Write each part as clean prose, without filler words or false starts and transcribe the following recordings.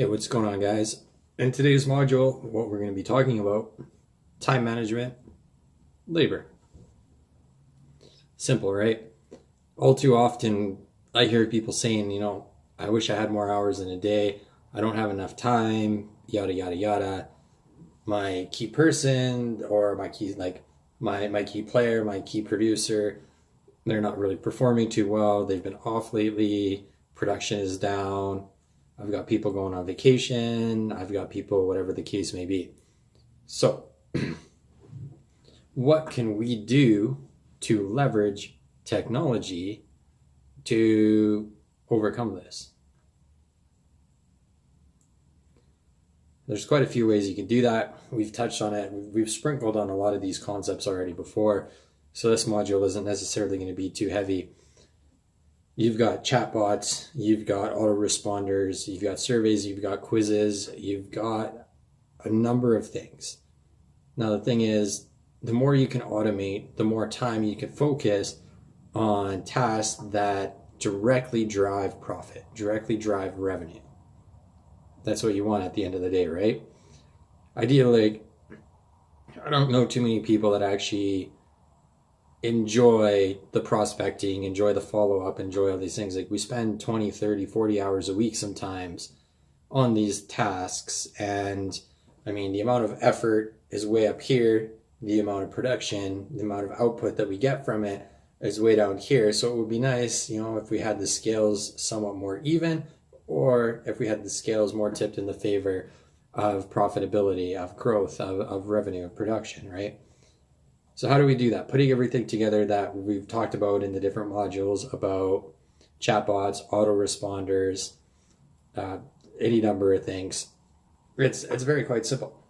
Hey, what's going on, guys? In today's module, what we're going to be talking about, time management, labor. Simple, right? All too often, I hear people saying, I wish I had more hours in a day. I don't have enough time, yada, yada, yada. My key person or my key, my key player, my key producer, they're not really performing too well. They've been off lately. Production is down. I've got people going on vacation. I've got people, whatever the case may be. So, what can we do to leverage technology to overcome this? There's quite a few ways you can do that. We've touched on it. We've sprinkled on a lot of these concepts already before. So this module isn't necessarily going to be too heavy. You've got chatbots, you've got autoresponders, you've got surveys, you've got quizzes, you've got a number of things. Now, the thing is, the more you can automate, the more time you can focus on tasks that directly drive profit, directly drive revenue. That's what you want at the end of the day, right? Ideally, I don't know too many people that actually enjoy the prospecting, enjoy the follow-up, enjoy all these things. Like, we spend 20, 30, 40 hours a week sometimes on these tasks. And I mean, the amount of effort is way up here. The amount of production, the amount of output that we get from it is way down here. So it would be nice, if we had the scales somewhat more even, or if we had the scales more tipped in the favor of profitability, of growth, of revenue, of production, right? So how do we do that? Putting everything together that we've talked about in the different modules about chatbots, autoresponders, any number of things. It's very quite simple.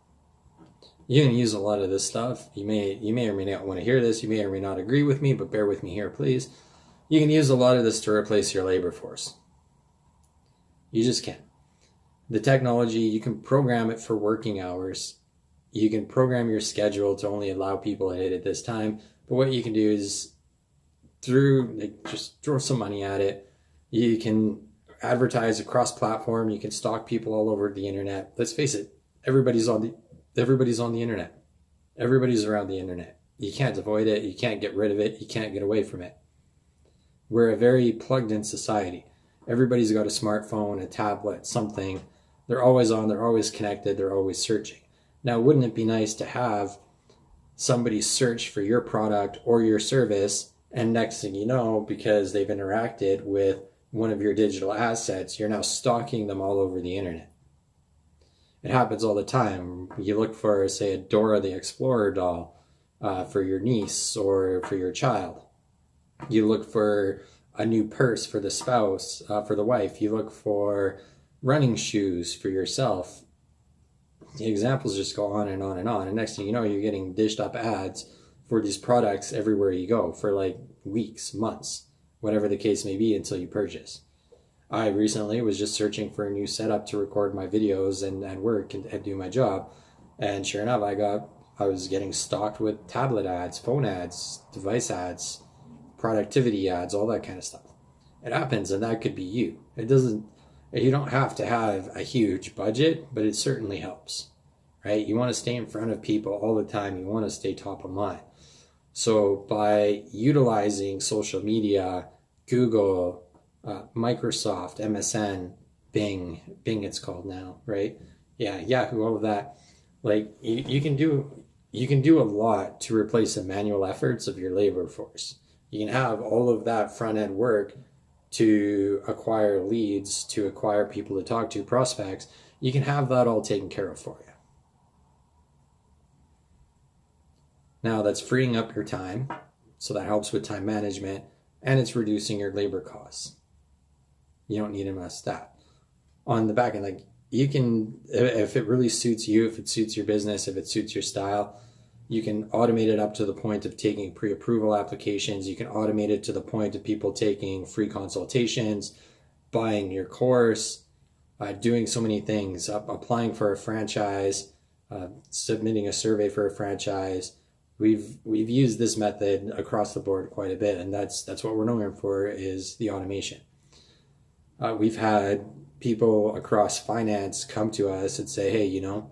You can use a lot of this stuff. You may or may not want to hear this. You may or may not agree with me, but bear with me here, please. You can use a lot of this to replace your labor force. You just can. The technology, you can program it for working hours. You can program your schedule to only allow people to hit at this time. But what you can do is just throw some money at it. You can advertise across platform. You can stalk people all over the internet. Let's face it, everybody's on the internet. Everybody's around the internet. You can't avoid it. You can't get rid of it. You can't get away from it. We're a very plugged in society. Everybody's got a smartphone, a tablet, something. They're always on. They're always connected. They're always searching. Now, wouldn't it be nice to have somebody search for your product or your service, and next thing you know, because they've interacted with one of your digital assets, you're now stalking them all over the internet? It happens all the time. You look for, say, a Dora the Explorer doll for your niece or for your child. You look for a new purse for the spouse, for the wife. You look for running shoes for yourself. The examples just go on and on and on. And next thing you know, you're getting dished up ads for these products everywhere you go for like weeks, months, whatever the case may be, until you purchase. I recently was just searching for a new setup to record my videos and work and do my job. And sure enough, I was getting stalked with tablet ads, phone ads, device ads, productivity ads, all that kind of stuff. It happens, and that could be you. You don't have to have a huge budget, but it certainly helps, right? You want to stay in front of people all the time. You want to stay top of mind. So by utilizing social media, Google, Microsoft, MSN, Bing it's called now, right? Yeah, Yahoo, all of that. Like, you can do a lot to replace the manual efforts of your labor force. You can have all of that front end work to acquire leads, to acquire people to talk to, prospects. You can have that all taken care of for you. Now, that's freeing up your time, so that helps with time management, and it's reducing your labor costs. You don't need to mess that. On the back end, you can, if it really suits you, if it suits your business, if it suits your style, you can automate it up to the point of taking pre-approval applications. You can automate it to the point of people taking free consultations, buying your course, doing so many things, applying for a franchise, submitting a survey for a franchise. We've used this method across the board quite a bit, and that's what we're known for, is the automation. We've had people across finance come to us and say, hey, you know,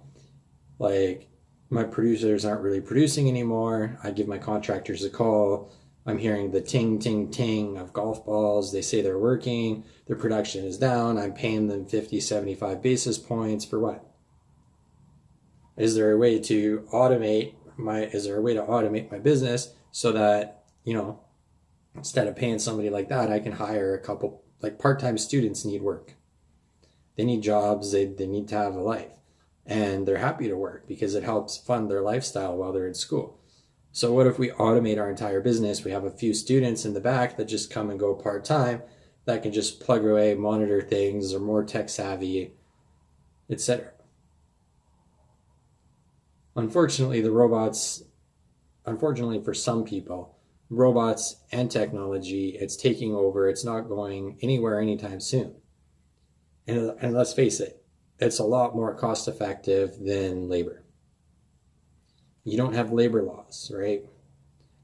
like my producers aren't really producing anymore. I give my contractors a call. I'm hearing the ting, ting, ting of golf balls. They say they're working. Their production is down. I'm paying them 50, 75 basis points for what? Is there a way to automate my business so that, you know, instead of paying somebody like that, I can hire a couple, like part-time students need work. They need jobs. They need to have a life. And they're happy to work because it helps fund their lifestyle while they're in school. So what if we automate our entire business? We have a few students in the back that just come and go part-time that can just plug away, monitor things, are more tech savvy, etc. Unfortunately, for some people, robots and technology, it's taking over. It's not going anywhere anytime soon. And let's face it, it's a lot more cost effective than labor. You don't have labor laws, right?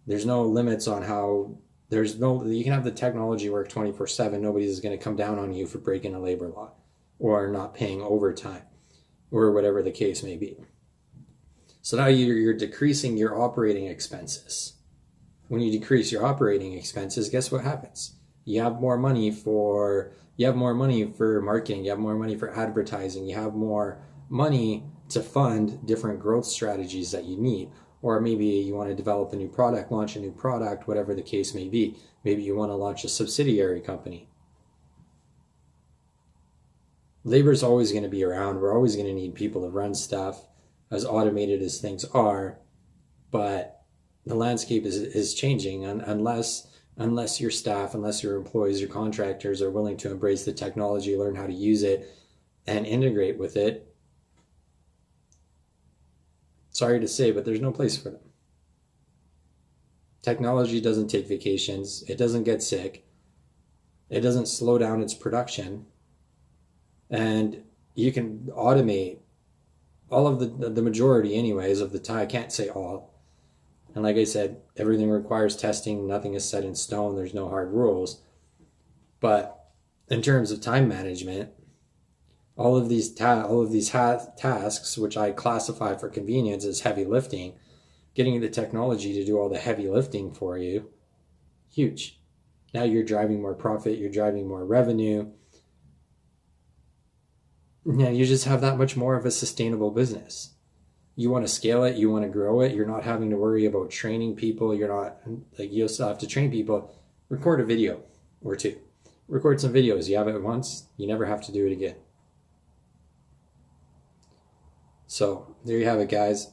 There's no limits on you can have the technology work 24/7. Nobody's going to come down on you for breaking a labor law or not paying overtime or whatever the case may be. So now you're decreasing your operating expenses. When you decrease your operating expenses, guess what happens? You have more money for marketing, you have more money for advertising, you have more money to fund different growth strategies that you need. Or maybe you want to develop a new product, launch a new product, whatever the case may be. Maybe you want to launch a subsidiary company. Labor is always going to be around. We're always going to need people to run stuff, as automated as things are. But the landscape is changing unless your staff, unless your employees, your contractors are willing to embrace the technology, learn how to use it, and integrate with it. Sorry to say, but there's no place for them. Technology doesn't take vacations. It doesn't get sick. It doesn't slow down its production. And you can automate all of the majority anyways of the time. I can't say all. And like I said, everything requires testing. Nothing is set in stone. There's no hard rules. But in terms of time management, all of these tasks, which I classify for convenience as heavy lifting, getting the technology to do all the heavy lifting for you, huge. Now you're driving more profit. You're driving more revenue. Yeah, you just have that much more of a sustainable business. You want to scale it, you want to grow it, you're not having to worry about training people, you still have to train people. Record a video or two. Record some videos. You have it once, you never have to do it again. So there you have it, guys.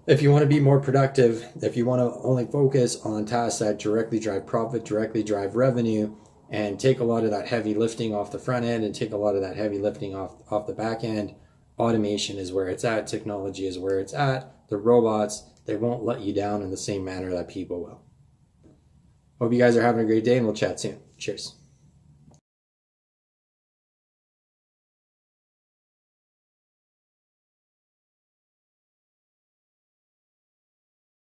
If you want to be more productive, if you want to only focus on tasks that directly drive profit, directly drive revenue, and take a lot of that heavy lifting off the front end and take a lot of that heavy lifting off the back end, automation is where it's at. Technology is where it's at. The robots, they won't let you down in the same manner that people will. Hope you guys are having a great day, and we'll chat soon. Cheers.